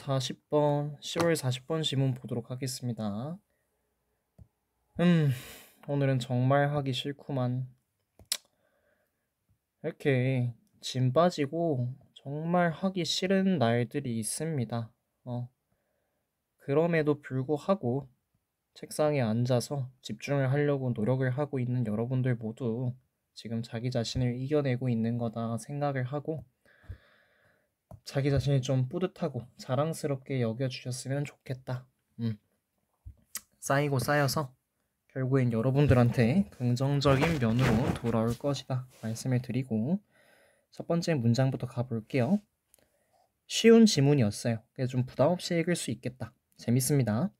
10월 40번 지문 보도록 하겠습니다. 오늘은 정말 하기 싫구만. 이렇게 짐 빠지고 정말 하기 싫은 날들이 있습니다. 그럼에도 불구하고 책상에 앉아서 집중을 하려고 노력을 하고 있는 여러분들 모두 지금 자기 자신을 이겨내고 있는 거다 생각을 하고 자기 자신이 좀 뿌듯하고 자랑스럽게 여겨주셨으면 좋겠다. 쌓이고 쌓여서 결국엔 여러분들한테 긍정적인 면으로 돌아올 것이다 말씀을 드리고 첫 번째 문장부터 가볼게요. 쉬운 지문이었어요. 그래서 좀 부담 없이 읽을 수 있겠다. 재밌습니다.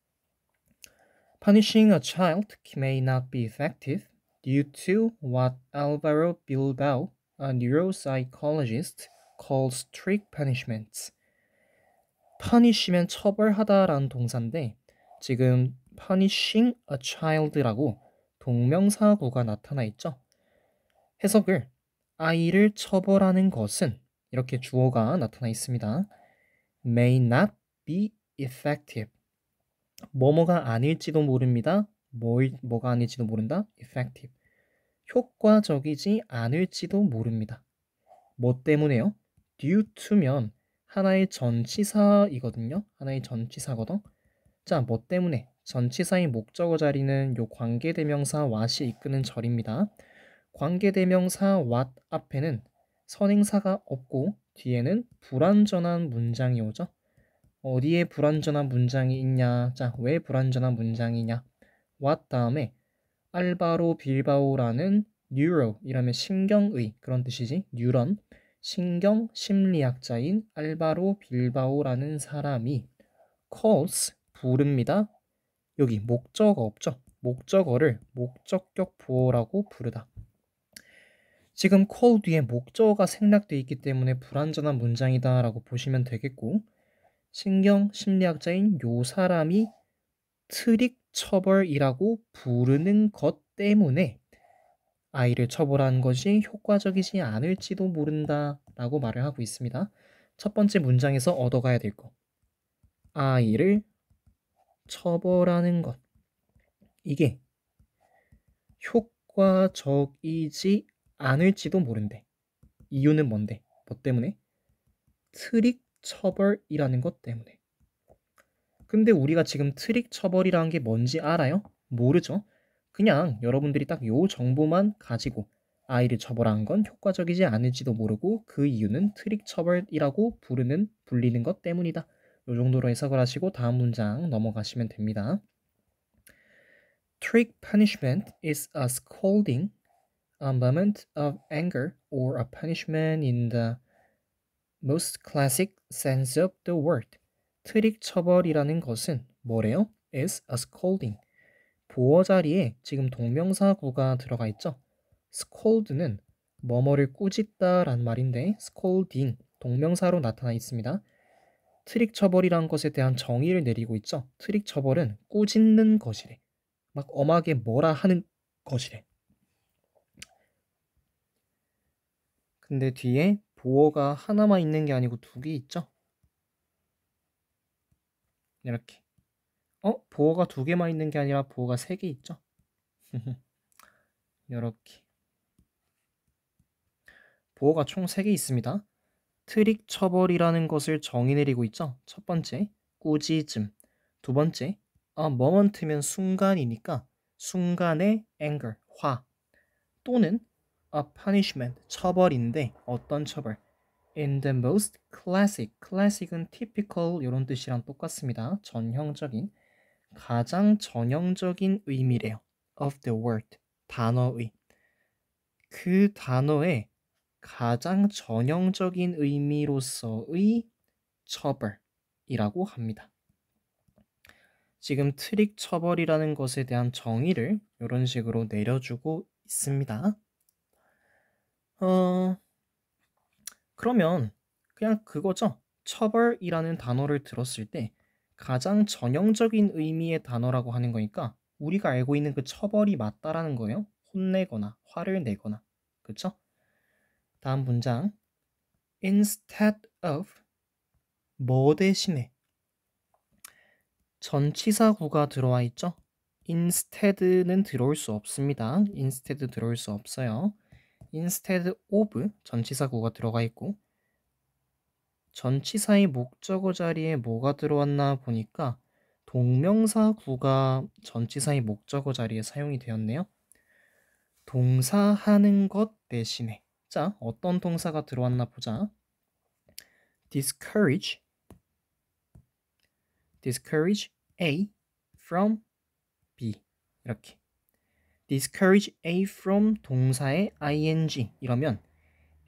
Punishing a child may not be effective due to what Alvaro Bilbao, a neuropsychologist, calls strict punishments. punish면 처벌하다라는 동사인데 지금 punishing a child라고 동명사구가 나타나 있죠. 해석을 아이를 처벌하는 것은 이렇게 주어가 나타나 있습니다. may not be effective. 뭐뭐가 아닐지도 모릅니다. 뭐가 아닐지도 모른다. effective. 효과적이지 않을지도 모릅니다. 뭐 때문에요? due to면 하나의 전치사이거든요. 하나의 전치사거든. 자, 뭐 때문에? 전치사인 목적어 자리는 요 관계대명사 what이 이끄는 절입니다. 관계대명사 what 앞에는 선행사가 없고 뒤에는 불완전한 문장이 오죠. 어디에 불완전한 문장이 있냐? 자, 왜 불완전한 문장이냐? what 다음에 알바로 빌바오라는 뉴로 이라면 신경의 그런 뜻이지. 뉴런 신경 심리학자인 알바로 빌바오라는 사람이 calls 부릅니다. 여기 목적어 없죠? 목적어를 목적격 보어라고 부르다. 지금 call 뒤에 목적어가 생략되어 있기 때문에 불완전한 문장이다 라고 보시면 되겠고 신경 심리학자인 요 사람이 트릭 처벌이라고 부르는 것 때문에 아이를 처벌하는 것이 효과적이지 않을지도 모른다 라고 말을 하고 있습니다. 첫 번째 문장에서 얻어가야 될 것. 아이를 처벌하는 것. 이게 효과적이지 않을지도 모른대. 이유는 뭔데? 뭐 때문에? 트릭 처벌이라는 것 때문에. 근데 우리가 지금 트릭 처벌이라는 게 뭔지 알아요? 모르죠? 그냥 여러분들이 딱 요 정보만 가지고 아이를 처벌하는 건 효과적이지 않을지도 모르고 그 이유는 트릭 처벌이라고 불리는 것 때문이다. 요 정도로 해석을 하시고 다음 문장 넘어가시면 됩니다. Trick punishment is a scolding, a moment of anger, or a punishment in the most classic sense of the word. 트릭 처벌이라는 것은 뭐래요? is a scolding. 보어 자리에 지금 동명사구가 들어가 있죠. scold는 뭐뭐를 꾸짖다라는 말인데 scolding 동명사로 나타나 있습니다. 트릭 처벌이라는 것에 대한 정의를 내리고 있죠. 트릭 처벌은 꾸짖는 것이래. 막 엄하게 뭐라 하는 것이래. 근데 뒤에 보어가 하나만 있는 게 아니고 두 개 있죠. 이렇게. 보어가 두 개만 있는 게 아니라 보어가 세 개 있죠. 이렇게. 보어가 총 3개 있습니다. 트릭 처벌이라는 것을 정의 내리고 있죠. 첫 번째, 꾸짖음. 두 번째, moment면 순간이니까 순간의 anger, 화. 또는 a punishment, 처벌인데 어떤 처벌? In the most classic, classic은 typical 이런 뜻이랑 똑같습니다. 전형적인, 가장 전형적인 의미래요. of the word, 단어의. 그 단어의 가장 전형적인 의미로서의 처벌이라고 합니다. 지금 트릭 처벌이라는 것에 대한 정의를 이런 식으로 내려주고 있습니다. 그러면 그냥 그거죠. 처벌이라는 단어를 들었을 때 가장 전형적인 의미의 단어라고 하는 거니까 우리가 알고 있는 그 처벌이 맞다라는 거예요. 혼내거나 화를 내거나. 그렇죠? 다음 문장. Instead of 뭐 대신에 전치사구가 들어와 있죠? instead는 들어올 수 없습니다. instead 들어올 수 없어요. instead of 전치사구가 들어가 있고 전치사의 목적어 자리에 뭐가 들어왔나 보니까 동명사구가 전치사의 목적어 자리에 사용이 되었네요. 동사 하는 것 대신에 자, 어떤 동사가 들어왔나 보자. discourage A from B 이렇게 discourage A from 동사의 ing 이러면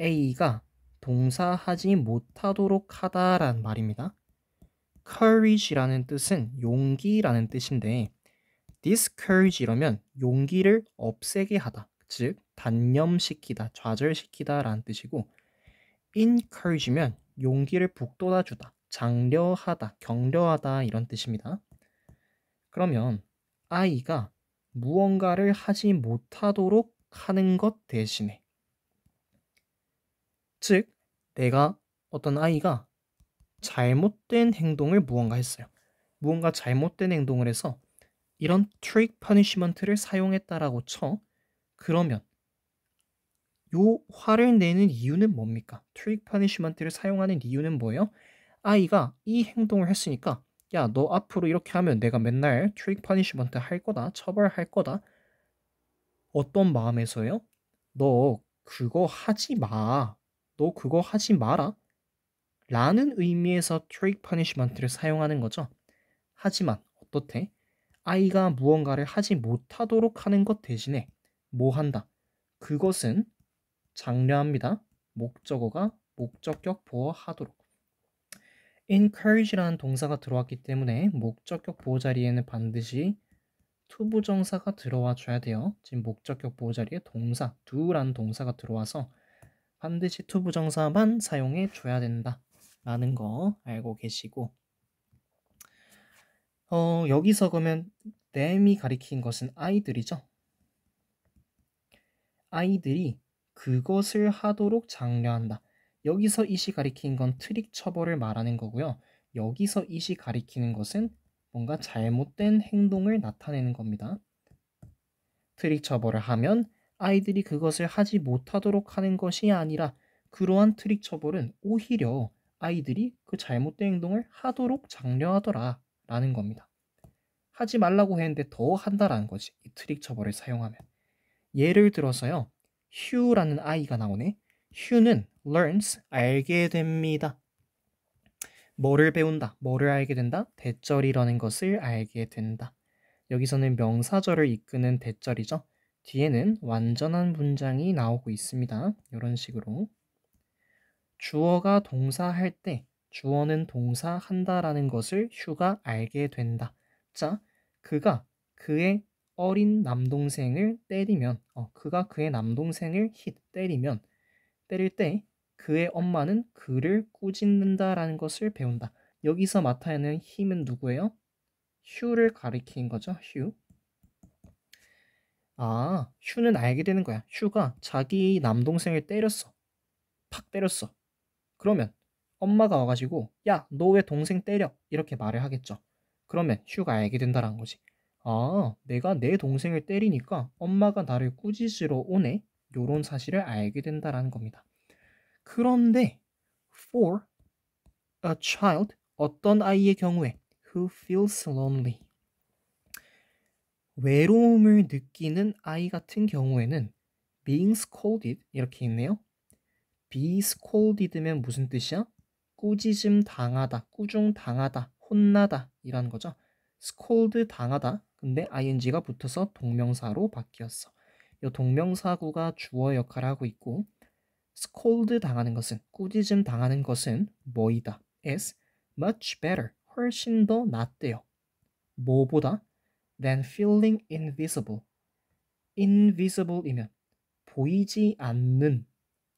A가 동사 하지 못하도록 하다라는 말입니다. courage라는 뜻은 용기라는 뜻인데 discourage 이러면 용기를 없애게 하다, 즉 단념시키다, 좌절시키다 라는 뜻이고 encourage면 용기를 북돋아주다, 장려하다, 격려하다 이런 뜻입니다. 그러면 아이가 무언가를 하지 못하도록 하는 것 대신에 즉 내가 어떤 아이가 잘못된 행동을 무언가 했어요. 무언가 잘못된 행동을 해서 이런 트릭 퍼니시먼트를 사용했다라고 쳐. 그러면 요 화를 내는 이유는 뭡니까? 트릭 퍼니시먼트를 사용하는 이유는 뭐예요? 아이가 이 행동을 했으니까 야, 너 앞으로 이렇게 하면 내가 맨날 트릭 퍼니시먼트 할 거다, 처벌할 거다. 어떤 마음에서요? 너 그거 하지 마. 너 그거 하지 마라. 라는 의미에서 트릭 퍼니시먼트를 사용하는 거죠. 하지만 어떻대? 아이가 무언가를 하지 못하도록 하는 것 대신에 뭐 한다? 그것은 장려합니다. 목적어가 목적격 보호하도록. encourage라는 동사가 들어왔기 때문에 목적격 보호 자리에는 반드시 투부정사가 들어와 줘야 돼요. 지금 목적격 보호 자리에 동사 do라는 동사가 들어와서 반드시 투부정사만 사용해 줘야 된다 라는 거 알고 계시고 여기서 그러면 them이 가리킨 것은 아이들이죠. 아이들이 그것을 하도록 장려한다. 여기서 이시 가리킨 건 트릭 처벌을 말하는 거고요. 여기서 이시 가리키는 것은 뭔가 잘못된 행동을 나타내는 겁니다. 트릭 처벌을 하면 아이들이 그것을 하지 못하도록 하는 것이 아니라 그러한 트릭 처벌은 오히려 아이들이 그 잘못된 행동을 하도록 장려하더라 라는 겁니다. 하지 말라고 했는데 더 한다라는 거지. 이 트릭 처벌을 사용하면. 예를 들어서요. 휴라는 아이가 나오네. 휴는 learns, 알게 됩니다. 뭐를 배운다, 뭐를 알게 된다? 대절이라는 것을 알게 된다. 여기서는 명사절을 이끄는 대절이죠. 뒤에는 완전한 문장이 나오고 있습니다. 이런 식으로. 주어가 동사할 때 주어는 동사한다라는 것을 휴가 알게 된다. 자, 그가 그의 어린 남동생을 때리면 그가 그의 남동생을 때리면 때릴 때 그의 엄마는 그를 꾸짖는다라는 것을 배운다. 여기서 나타내는 힘은 누구예요? 휴를 가리킨 거죠. 휴. 휴는 알게 되는 거야. 휴가 자기 남동생을 때렸어. 팍 때렸어. 그러면 엄마가 와가지고 야, 너 왜 동생 때려? 이렇게 말을 하겠죠. 그러면 휴가 알게 된다라는 거지. 내가 내 동생을 때리니까 엄마가 나를 꾸짖으러 오네. 요런 사실을 알게 된다라는 겁니다. 그런데 for a child, 어떤 아이의 경우에 who feels lonely, 외로움을 느끼는 아이 같은 경우에는 being scolded 이렇게 있네요. be scolded면 무슨 뜻이야? 꾸짖음 당하다, 꾸중 당하다, 혼나다 이라는 거죠. scold 당하다. 근데 ing가 붙어서 동명사로 바뀌었어. 이 동명사구가 주어 역할을 하고 있고 scold 당하는 것은, 꾸짖음 당하는 것은 뭐이다? is much better, 훨씬 더 낫대요. 뭐보다? than feeling invisible. invisible이면 보이지 않는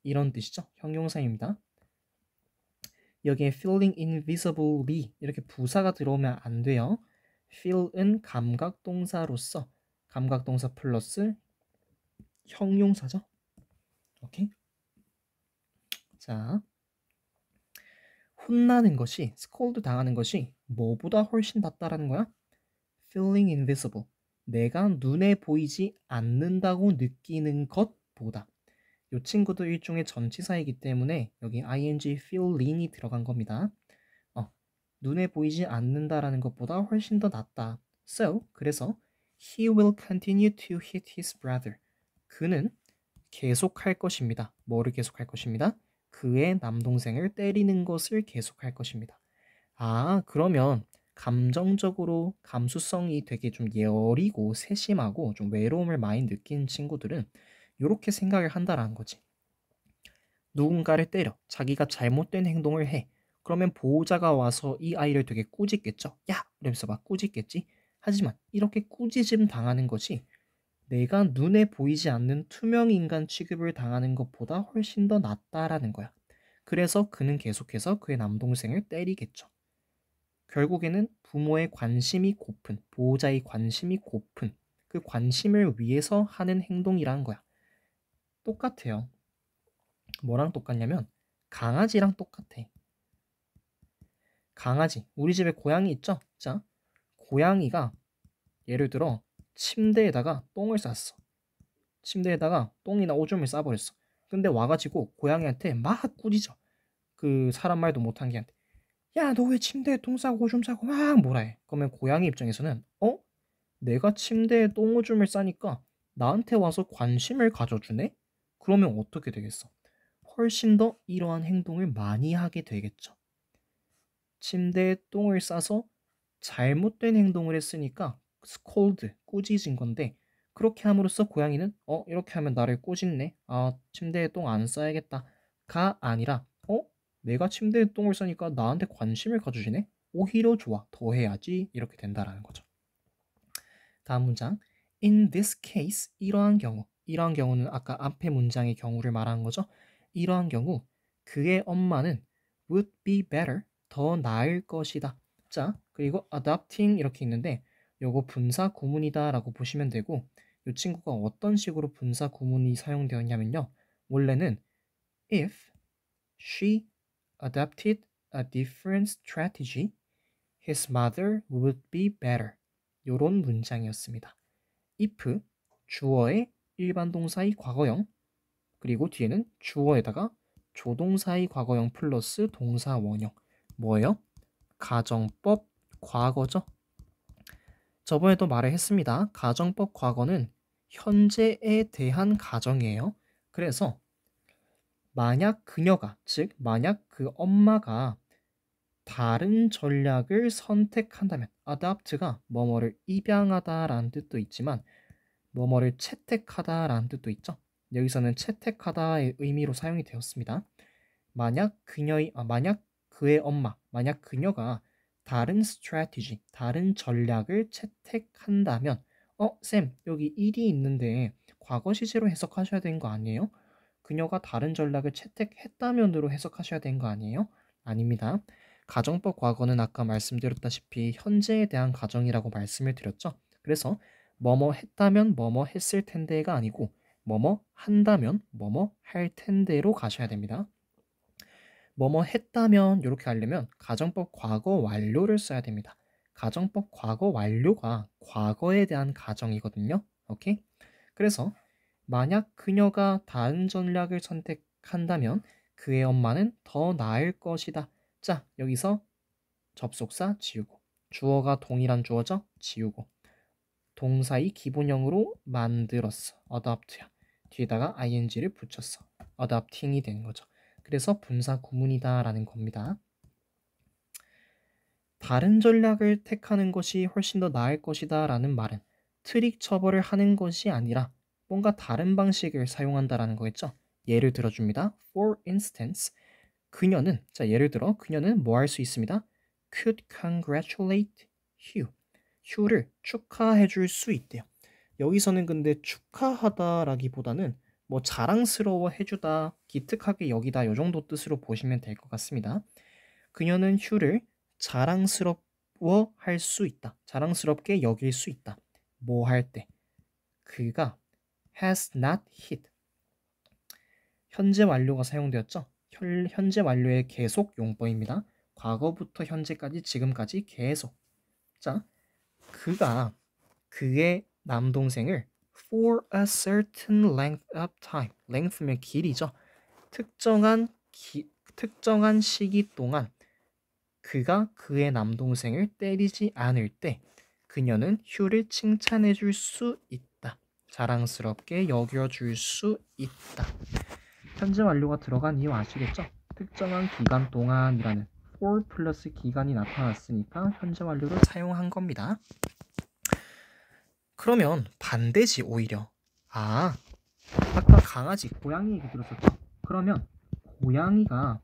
이런 뜻이죠. 형용사입니다. 여기에 feeling invisibly 이렇게 부사가 들어오면 안 돼요. feel은 감각동사로서 감각동사 플러스 형용사죠. 오케이? 자, 혼나는 것이, scold 당하는 것이 뭐보다 훨씬 낫다라는 거야? feeling invisible. 내가 눈에 보이지 않는다고 느끼는 것보다. 이 친구도 일종의 전치사이기 때문에 여기 ing feeling이 들어간 겁니다. 눈에 보이지 않는다라는 것보다 훨씬 더 낫다. So, 그래서 he will continue to hit his brother. 그는 계속할 것입니다. 뭐를 계속할 것입니다? 그의 남동생을 때리는 것을 계속할 것입니다. 그러면 감정적으로 감수성이 되게 좀 여리고 세심하고 좀 외로움을 많이 느끼는 친구들은 이렇게 생각을 한다라는 거지. 누군가를 때려. 자기가 잘못된 행동을 해. 그러면 보호자가 와서 이 아이를 되게 꾸짖겠죠. 야! 이러면서 막 꾸짖겠지. 하지만 이렇게 꾸짖음 당하는 것이 내가 눈에 보이지 않는 투명 인간 취급을 당하는 것보다 훨씬 더 낫다라는 거야. 그래서 그는 계속해서 그의 남동생을 때리겠죠. 결국에는 부모의 관심이 고픈, 보호자의 관심이 고픈 그 관심을 위해서 하는 행동이라는 거야. 똑같아요. 뭐랑 똑같냐면 강아지랑 똑같아. 강아지, 우리 집에 고양이 있죠? 자, 고양이가 예를 들어 침대에다가 똥을 쌌어. 침대에다가 똥이나 오줌을 싸버렸어. 근데 와가지고 고양이한테 막 꾸짖어. 그 사람 말도 못한 개한테. 야, 너 왜 침대에 똥 싸고 오줌 싸고 막 뭐라 해. 그러면 고양이 입장에서는 내가 침대에 똥 오줌을 싸니까 나한테 와서 관심을 가져주네? 그러면 어떻게 되겠어? 훨씬 더 이러한 행동을 많이 하게 되겠죠. 침대에 똥을 싸서 잘못된 행동을 했으니까 scold, 꾸짖은 건데 그렇게 함으로써 고양이는 이렇게 하면 나를 꾸짖네. 침대에 똥 안 싸야겠다가 아니라 내가 침대에 똥을 싸니까 나한테 관심을 가져주네. 오히려 좋아. 더 해야지. 이렇게 된다라는 거죠. 다음 문장. In this case, 이러한 경우는 아까 앞에 문장의 경우를 말하는 거죠. 이러한 경우 그의 엄마는 would be better, 더 나을 것이다. 자, 그리고 adopting 이렇게 있는데 요거 분사 구문이다 라고 보시면 되고 이 친구가 어떤 식으로 분사 구문이 사용되었냐면요. 원래는 if she adopted a different strategy, his mother would be better. 요런 문장이었습니다. if 주어의 일반 동사의 과거형 그리고 뒤에는 주어에다가 조동사의 과거형 플러스 동사 원형 뭐예요? 가정법 과거죠. 저번에도 말을 했습니다. 가정법 과거는 현재에 대한 가정이에요. 그래서 만약 그녀가 즉 만약 그 엄마가 다른 전략을 선택한다면 adopt가 뭐뭐를 입양하다라는 뜻도 있지만 뭐뭐를 채택하다라는 뜻도 있죠. 여기서는 채택하다의 의미로 사용이 되었습니다. 만약 그의 엄마, 만약 그녀가 다른 strategy, 다른 전략을 채택한다면 쌤, 여기 일이 있는데 과거 시제로 해석하셔야 되는 거 아니에요? 그녀가 다른 전략을 채택했다면으로 해석하셔야 되는 거 아니에요? 아닙니다. 가정법 과거는 아까 말씀드렸다시피 현재에 대한 가정이라고 말씀을 드렸죠. 그래서 뭐뭐 했다면 뭐뭐 했을 텐데가 아니고 뭐뭐 한다면 뭐뭐 할 텐데로 가셔야 됩니다. 뭐뭐 했다면 이렇게 하려면 가정법 과거 완료를 써야 됩니다. 가정법 과거 완료가 과거에 대한 가정이거든요. 오케이? 그래서 만약 그녀가 다른 전략을 선택한다면 그의 엄마는 더 나을 것이다. 자, 여기서 접속사 지우고 주어가 동일한 주어죠? 지우고 동사의 기본형으로 만들었어. adopt야. 뒤에다가 ing를 붙였어. adopting이 되는 거죠. 그래서 분사 구문이다 라는 겁니다. 다른 전략을 택하는 것이 훨씬 더 나을 것이다 라는 말은 트릭 처벌을 하는 것이 아니라 뭔가 다른 방식을 사용한다라는 거겠죠. 예를 들어줍니다. For instance, 예를 들어 그녀는 뭐 할 수 있습니다. Could congratulate Hugh. 휴를 축하해 줄 수 있대요. 여기서는 근데 축하하다라기보다는 뭐 자랑스러워 해주다, 기특하게 여기다 요 정도 뜻으로 보시면 될 것 같습니다. 그녀는 휴를 자랑스러워 할 수 있다. 자랑스럽게 여길 수 있다. 뭐 할 때? 그가 has not hit. 현재 완료가 사용되었죠. 현재 완료의 계속 용법입니다. 과거부터 현재까지 지금까지 계속. 자, 그가 그의 남동생을 for a certain length of time. length면 길이죠. 특정한 시기 동안 그가 그의 남동생을 때리지 않을 때 그녀는 휴를 칭찬해 줄 수 있다. 자랑스럽게 여겨줄 수 있다. 현재 완료가 들어간 이유 아시겠죠? 특정한 기간 동안이라는 for 플러스 기간이 나타났으니까 현재 완료를 사용한 겁니다. 그러면 반대지 오히려. 아까 강아지, 고양이 얘기 들었었죠? 그러면 고양이가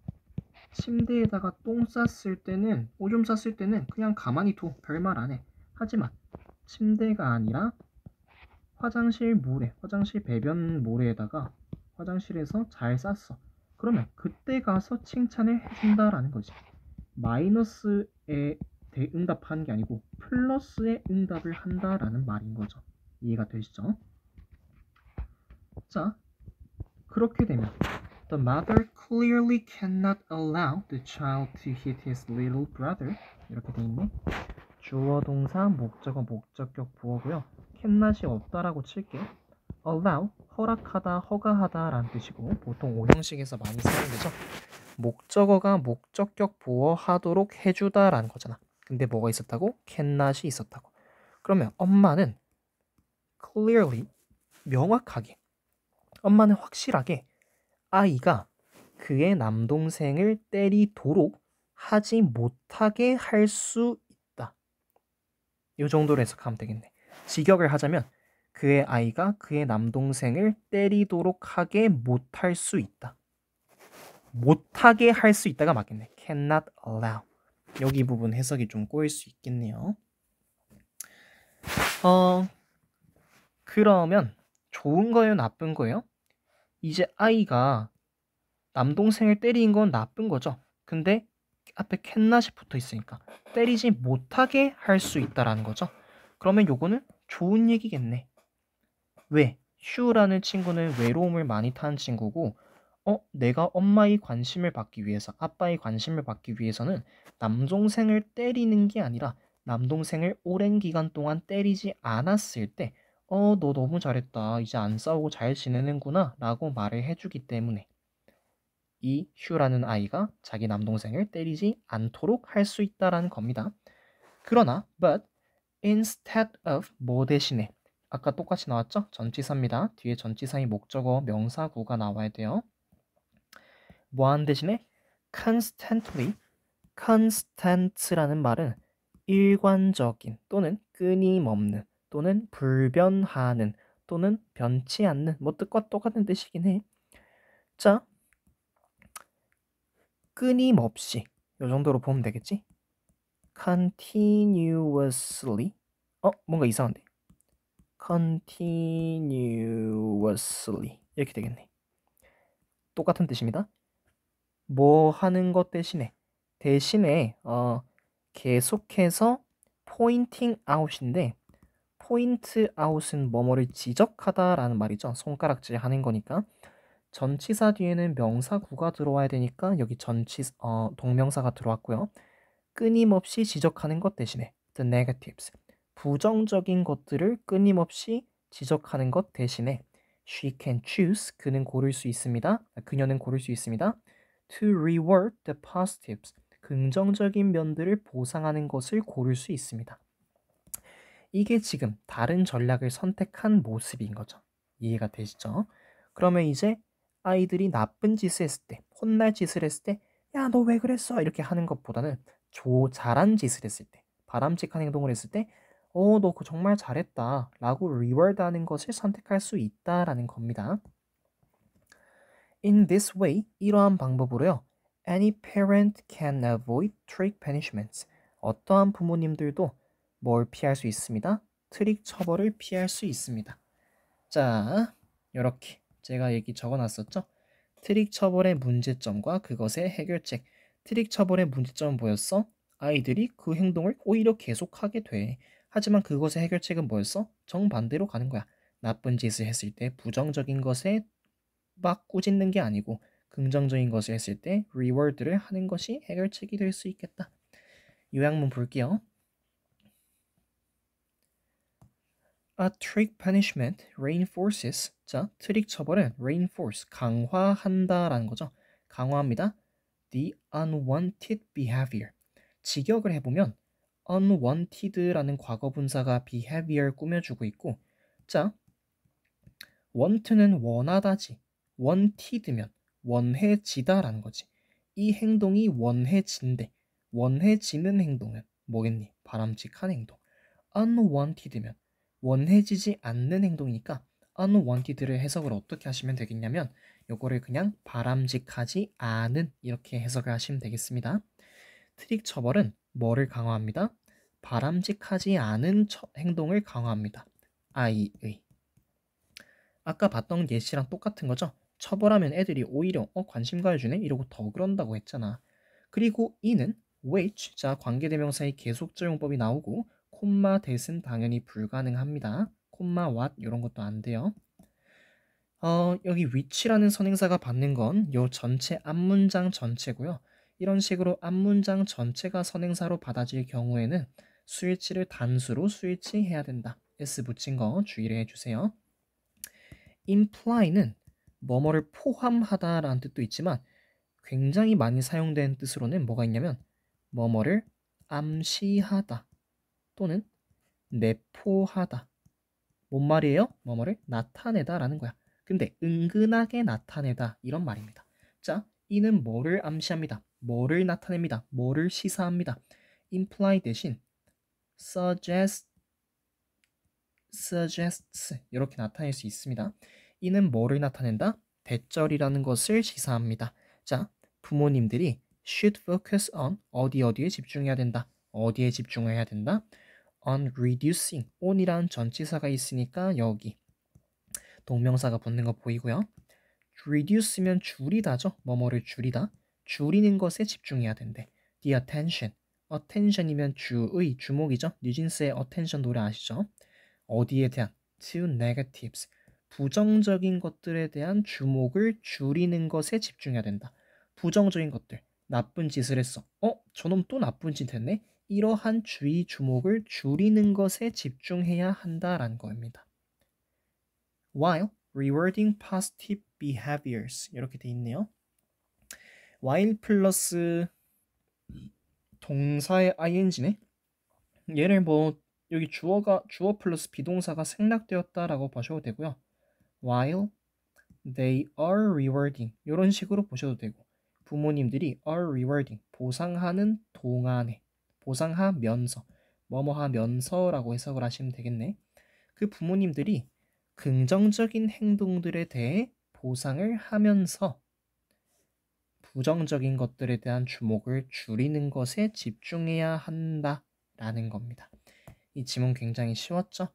침대에다가 똥 쌌을 때는, 오줌 쌌을 때는 그냥 가만히 둬. 별말 안 해. 하지만 침대가 아니라 화장실 배변 모래에다가 화장실에서 잘 쌌어. 그러면 그때 가서 칭찬을 해준다라는 거지. 마이너스에 응답하는 게 아니고 플러스에 응답을 한다라는 말인 거죠. 이해가 되시죠? 자, 그렇게 되면 The mother clearly cannot allow the child to hit his little brother. 이렇게 돼 있네. 주어 동사 목적어 목적격 부어고요. cannot이 없다라고 칠게. allow 허락하다 허가하다 라는 뜻이고 보통 오형식에서 많이 사용되죠. 목적어가 목적격 부어 하도록 해주다 라는 거잖아. 근데 뭐가 있었다고? cannot이 있었다고. 그러면 엄마는 clearly 명확하게, 엄마는 확실하게 아이가 그의 남동생을 때리도록 하지 못하게 할 수 있다. 이 정도로 해석하면 되겠네. 직역을 하자면 그의 아이가 그의 남동생을 때리도록 하게 못할 수 있다. 못하게 할 수 있다가 맞겠네. cannot allow. 여기 부분 해석이 좀 꼬일 수 있겠네요. 그러면 좋은 거예요? 나쁜 거예요? 이제 아이가 남동생을 때린 건 나쁜 거죠. 근데 앞에 cannot이 붙어 있으니까 때리지 못하게 할 수 있다라는 거죠. 그러면 요거는 좋은 얘기겠네. 왜? 슈라는 친구는 외로움을 많이 타는 친구고 내가 엄마의 관심을 받기 위해서, 아빠의 관심을 받기 위해서는 남동생을 때리는 게 아니라 남동생을 오랜 기간 동안 때리지 않았을 때 너 너무 잘했다. 이제 안 싸우고 잘 지내는구나 라고 말을 해주기 때문에 이 슈라는 아이가 자기 남동생을 때리지 않도록 할 수 있다라는 겁니다. 그러나 but instead of 뭐 대신에 아까 똑같이 나왔죠? 전치사입니다. 뒤에 전치사의 목적어 명사구가 나와야 돼요. 뭐한 대신에 constant라는 말은 일관적인 또는 끊임없는 또는 불변하는 또는 변치 않는 뭐 뜻과 똑같은 뜻이긴 해. 자, 끊임없이 이 정도로 보면 되겠지? continuously 뭔가 이상한데 continuously 이렇게 되겠네. 똑같은 뜻입니다. 뭐 하는 것 대신에 계속해서 pointing out인데 point out은 뭐뭐를 지적하다라는 말이죠. 손가락질 하는 거니까 전치사 뒤에는 명사구가 들어와야 되니까 여기 동명사가 들어왔고요. 끊임없이 지적하는 것 대신에 the negatives 부정적인 것들을 끊임없이 지적하는 것 대신에 she can choose 그녀는 고를 수 있습니다. to reward the positives 긍정적인 면들을 보상하는 것을 고를 수 있습니다. 이게 지금 다른 전략을 선택한 모습인 거죠. 이해가 되시죠? 그러면 이제 아이들이 나쁜 짓을 했을 때, 혼날 짓을 했을 때 야, 너 왜 그랬어? 이렇게 하는 것보다는 잘한 짓을 했을 때, 바람직한 행동을 했을 때 너 그거 정말 잘했다 라고 reward하는 것을 선택할 수 있다라는 겁니다. In this way, 이러한 방법으로요. Any parent can avoid trick punishments. 어떠한 부모님들도 뭘 피할 수 있습니다? 트릭 처벌을 피할 수 있습니다. 자, 이렇게 제가 얘기 적어놨었죠? 트릭 처벌의 문제점과 그것의 해결책. 트릭 처벌의 문제점은 뭐였어? 아이들이 그 행동을 오히려 계속하게 돼. 하지만 그것의 해결책은 뭐였어? 정반대로 가는 거야. 나쁜 짓을 했을 때 부정적인 것에 막 꾸짖는 게 아니고 긍정적인 것을 했을 때 reward를 하는 것이 해결책이 될 수 있겠다. 요약문 볼게요. A trick punishment reinforces. 자, 트릭 처벌은 reinforce, 강화한다라는 거죠. 강화합니다. The unwanted behavior. 직역을 해보면 unwanted라는 과거 분사가 behavior 꾸며주고 있고, 자, want는 원하다지, wanted면 원해지다라는 거지. 이 행동이 원해진대. 원해지는 행동은 뭐겠니? 바람직한 행동. unwanted면 원해지지 않는 행동이니까 unwanted를 해석을 어떻게 하시면 되겠냐면 요거를 그냥 바람직하지 않은 이렇게 해석을 하시면 되겠습니다. 트릭 처벌은 뭐를 강화합니다? 바람직하지 않은 행동을 강화합니다. I의. 아까 봤던 예시랑 똑같은 거죠? 처벌하면 애들이 오히려 관심 가해주네? 이러고 더 그런다고 했잖아. 그리고 이는 which, 자 관계대명사의 계속적용법이 나오고 콤마 대은 당연히 불가능합니다. 콤마 what 이런 것도 안 돼요. 여기 which라는 선행사가 받는 건 요 전체 앞문장 전체고요. 이런 식으로 앞문장 전체가 선행사로 받아질 경우에는 수일치를 단수로 수일치해야 된다. s 붙인 거 주의를 해주세요. imply는 뭐뭐를 포함하다라는 뜻도 있지만 굉장히 많이 사용된 뜻으로는 뭐가 있냐면 뭐뭐를 암시하다 또는 내포하다. 뭔 말이에요? 뭐뭐를 나타내다 라는 거야. 근데 은근하게 나타내다 이런 말입니다. 자, 이는 뭐를 암시합니다. 뭐를 나타냅니다. 뭐를 시사합니다. imply 대신 suggests 이렇게 나타낼 수 있습니다. 이는 뭐를 나타낸다? 대절이라는 것을 시사합니다. 자, 부모님들이 should focus on 어디에 집중해야 된다. 어디에 집중해야 된다? on reducing on이라는 전치사가 있으니까 여기 동명사가 붙는 거 보이고요. reduce면 줄이다죠. 뭐뭐를 줄이다. 줄이는 것에 집중해야 된대. the attention. attention이면 주의, 주목이죠. 뉴진스의 attention 노래 아시죠? 어디에 대한 to negatives. 부정적인 것들에 대한 주목을 줄이는 것에 집중해야 된다. 부정적인 것들. 나쁜 짓을 했어. 저놈 또 나쁜 짓 했네? 이러한 주의 주목을 줄이는 것에 집중해야 한다라는 겁니다. While rewarding positive behaviors 이렇게 돼 있네요. while 플러스 동사의 ing네. 얘를 뭐 여기 주어 플러스 비동사가 생략되었다라고 보셔도 되고요. While they are rewarding 이런 식으로 보셔도 되고 부모님들이 are rewarding 보상하는 동안에 보상하면서 뭐뭐하면서라고 해석을 하시면 되겠네. 그 부모님들이 긍정적인 행동들에 대해 보상을 하면서 부정적인 것들에 대한 주목을 줄이는 것에 집중해야 한다라는 겁니다. 이 지문 굉장히 쉬웠죠?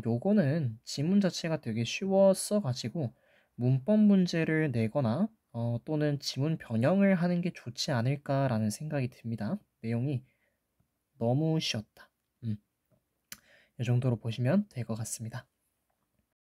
요거는 지문 자체가 되게 쉬웠어 가지고 문법 문제를 내거나 또는 지문 변형을 하는 게 좋지 않을까라는 생각이 듭니다. 내용이 너무 쉬웠다. 이 정도로 보시면 될 것 같습니다.